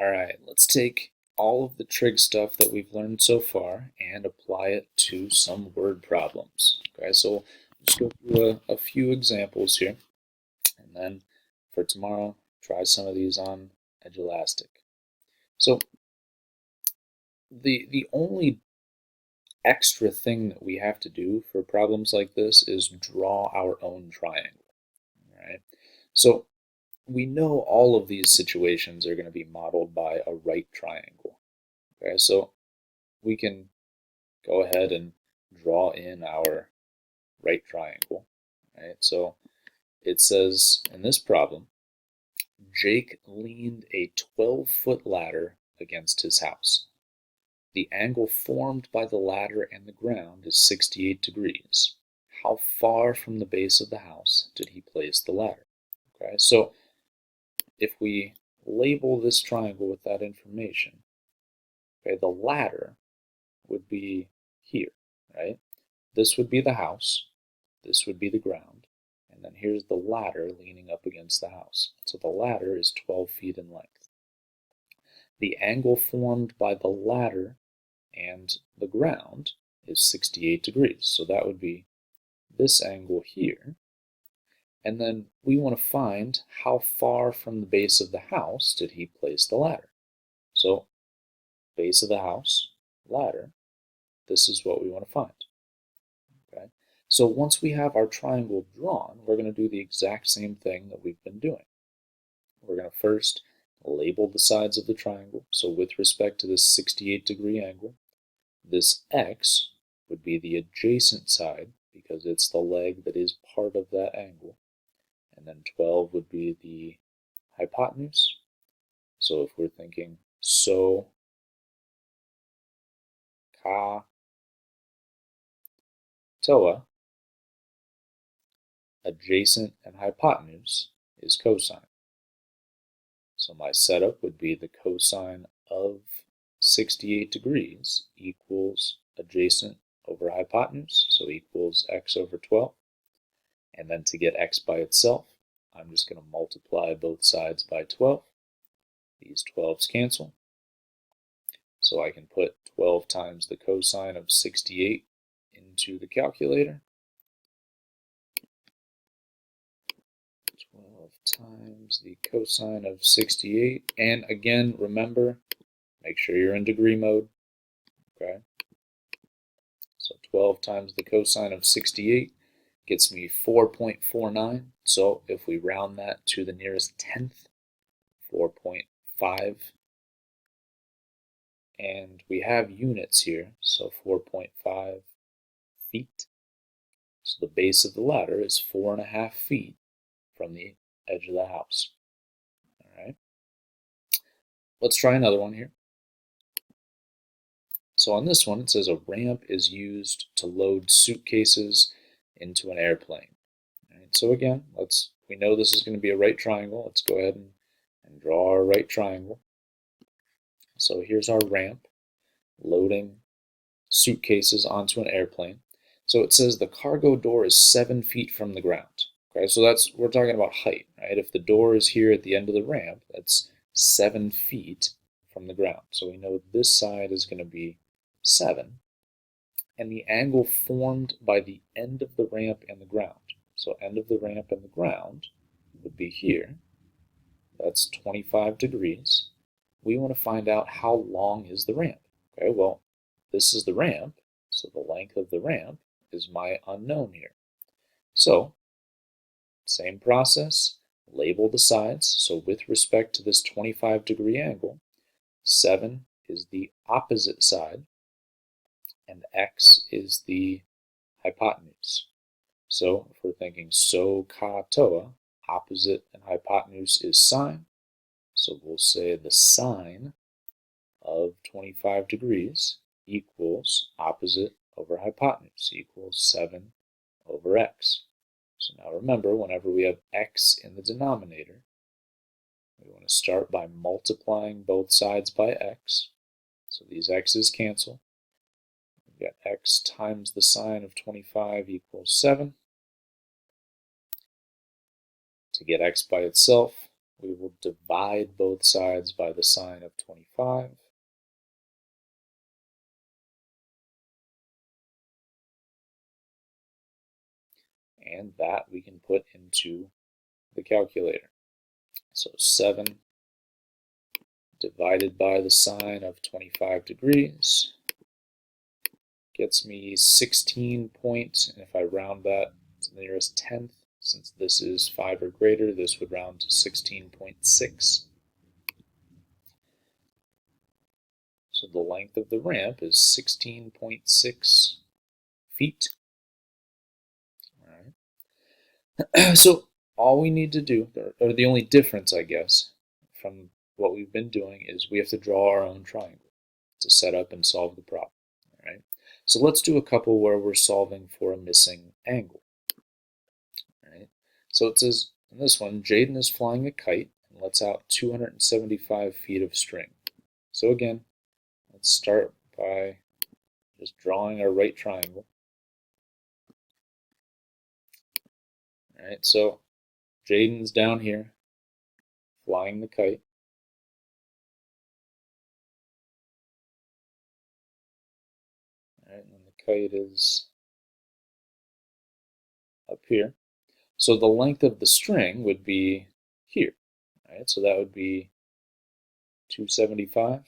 All right, let's take all of the trig stuff that we've learned so far and apply it to some word problems. Okay, so just go through a few examples here, and then for tomorrow, try some of these on Edulastic. So the only extra thing that we have to do for problems like this is draw our own triangle. All right, so we know all of these situations are going to be modeled by a right triangle. Okay, so we can go ahead and draw in our right triangle. Right, so it says in this problem, Jake leaned a 12-foot ladder against his house. The angle formed by the ladder and the ground is 68 degrees. How far from the base of the house did he place the ladder? Okay, so if we label this triangle with that information, okay, the ladder would be here, right? This would be the house, this would be the ground, and then here's the ladder leaning up against the house. So the ladder is 12 feet in length. The angle formed by the ladder and the ground is 68 degrees. So that would be this angle here. And then we want to find how far from the base of the house did he place the ladder. So base of the house, ladder, this is what we want to find. Okay? So once we have our triangle drawn, we're going to do the exact same thing that we've been doing. We're going to first label the sides of the triangle. So with respect to this 68-degree angle, this x would be the adjacent side because it's the leg that is part of that angle. And then 12 would be the hypotenuse. So if we're thinking so, ka, toa, adjacent and hypotenuse is cosine. So my setup would be the cosine of 68 degrees equals adjacent over hypotenuse, so equals x over 12. And then to get x by itself, I'm just going to multiply both sides by 12. These 12s cancel. So I can put 12 times the cosine of 68 into the calculator. 12 times the cosine of 68. And again, remember, make sure you're in degree mode. Okay. So 12 times the cosine of 68 gets me 4.49. So if we round that to the nearest tenth, 4.5. And we have units here, so 4.5 feet. So the base of the ladder is 4.5 feet from the edge of the house. All right. Let's try another one here. So on this one, it says a ramp is used to load suitcases into an airplane. All right, so again, we know this is going to be a right triangle. Let's go ahead and draw our right triangle. So here's our ramp loading suitcases onto an airplane. So it says the cargo door is 7 feet from the ground. Okay, so we're talking about height, right? If the door is here at the end of the ramp, that's 7 feet from the ground. So we know this side is going to be 7. And the angle formed by the end of the ramp and the ground. So end of the ramp and the ground would be here. That's 25 degrees. We want to find out how long is the ramp. Okay, well, this is the ramp, so the length of the ramp is my unknown here. So, same process, label the sides. So with respect to this 25-degree angle, 7 is the opposite side, and x is the hypotenuse. So if we're thinking so, ka, toa, opposite and hypotenuse is sine. So we'll say the sine of 25 degrees equals opposite over hypotenuse equals 7 over x. So now remember, whenever we have x in the denominator, we want to start by multiplying both sides by x. So these x's cancel. We've got x times the sine of 25 equals 7. To get x by itself, we will divide both sides by the sine of 25. And that we can put into the calculator. So 7 divided by the sine of 25 degrees gets me 16 points, and if I round that to the nearest tenth, since this is 5 or greater, this would round to 16.6. So the length of the ramp is 16.6 feet. All right. So all we need to do, or the only difference, I guess, from what we've been doing is we have to draw our own triangle to set up and solve the problem. All right. So let's do a couple where we're solving for a missing angle. All right. So it says in this one, Jaden is flying a kite and lets out 275 feet of string. So again, let's start by just drawing our right triangle. All right, so Jaden's down here flying the kite. All right, and then the kite is up here. So the length of the string would be here. All right, so that would be 275.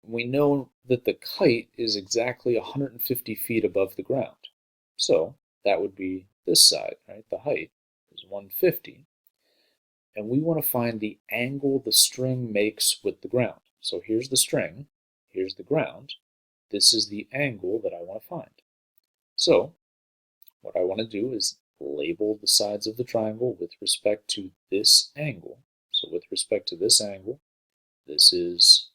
We know that the kite is exactly 150 feet above the ground. So that would be this side, right? The height is 150. And we want to find the angle the string makes with the ground. So here's the string, here's the ground. This is the angle that I want to find. So what I want to do is label the sides of the triangle with respect to this angle. So with respect to this angle, this is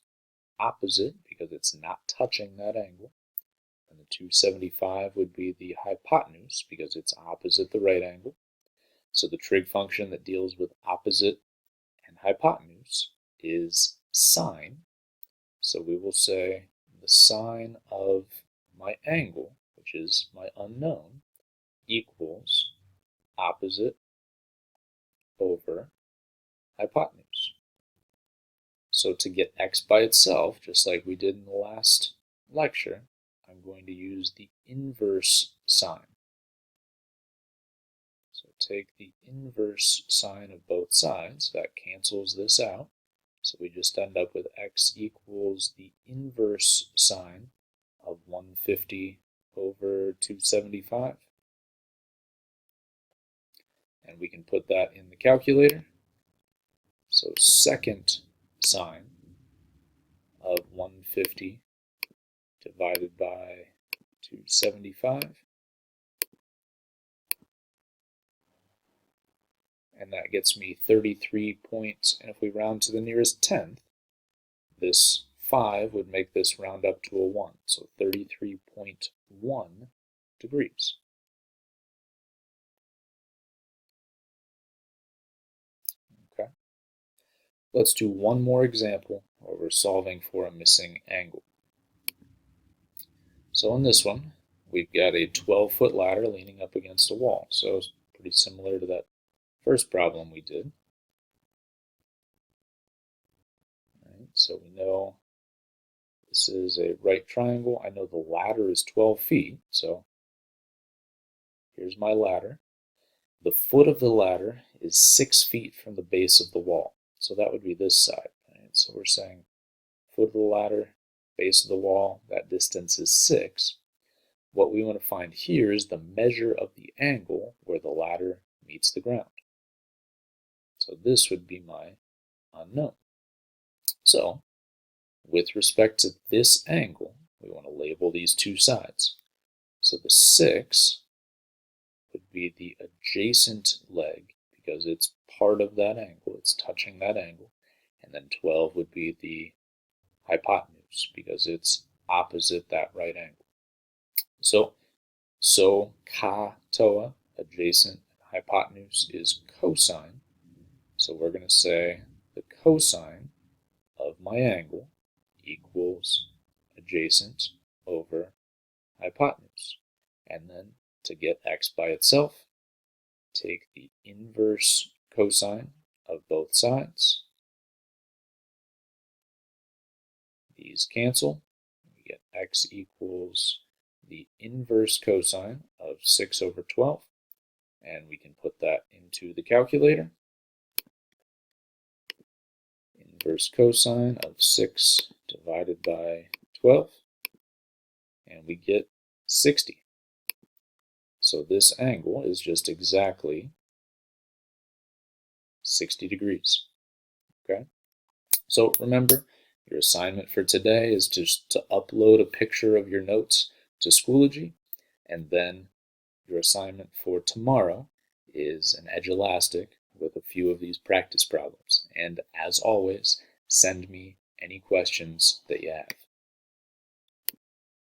opposite because it's not touching that angle. And the 275 would be the hypotenuse because it's opposite the right angle. So the trig function that deals with opposite and hypotenuse is sine. So we will say the sine of my angle, which is my unknown, equals opposite over hypotenuse. So to get x by itself, just like we did in the last lecture, I'm going to use the inverse sine. So take the inverse sine of both sides. That cancels this out. So we just end up with x equals the inverse sine of 150 over 275. And we can put that in the calculator. So second sine of 150 divided by 275. And that gets me 33 points. And if we round to the nearest tenth, this 5 would make this round up to a 1. So 33.1 degrees. Okay. Let's do one more example where we're solving for a missing angle. So in this one, we've got a 12-foot ladder leaning up against a wall. So it's pretty similar to that first problem we did. All right, so we know this is a right triangle. I know the ladder is 12 feet, so here's my ladder. The foot of the ladder is 6 feet from the base of the wall. So that would be this side. Right? So we're saying foot of the ladder, base of the wall, that distance is 6. What we want to find here is the measure of the angle where the ladder meets the ground. So this would be my unknown. So with respect to this angle, we want to label these two sides. So the 6 would be the adjacent leg because it's part of that angle, it's touching that angle. And then 12 would be the hypotenuse because it's opposite that right angle. So ka toa, adjacent, hypotenuse is cosine. So we're going to say the cosine of my angle equals adjacent over hypotenuse. And then to get x by itself, take the inverse cosine of both sides. These cancel. We get x equals the inverse cosine of 6 over 12. And we can put that into the calculator. Inverse cosine of 6 divided by 12. And we get 60. So this angle is just exactly 60 degrees. Okay? So remember, your assignment for today is just to upload a picture of your notes to Schoology, and then your assignment for tomorrow is an edge elastic with a few of these practice problems. And as always, send me any questions that you have.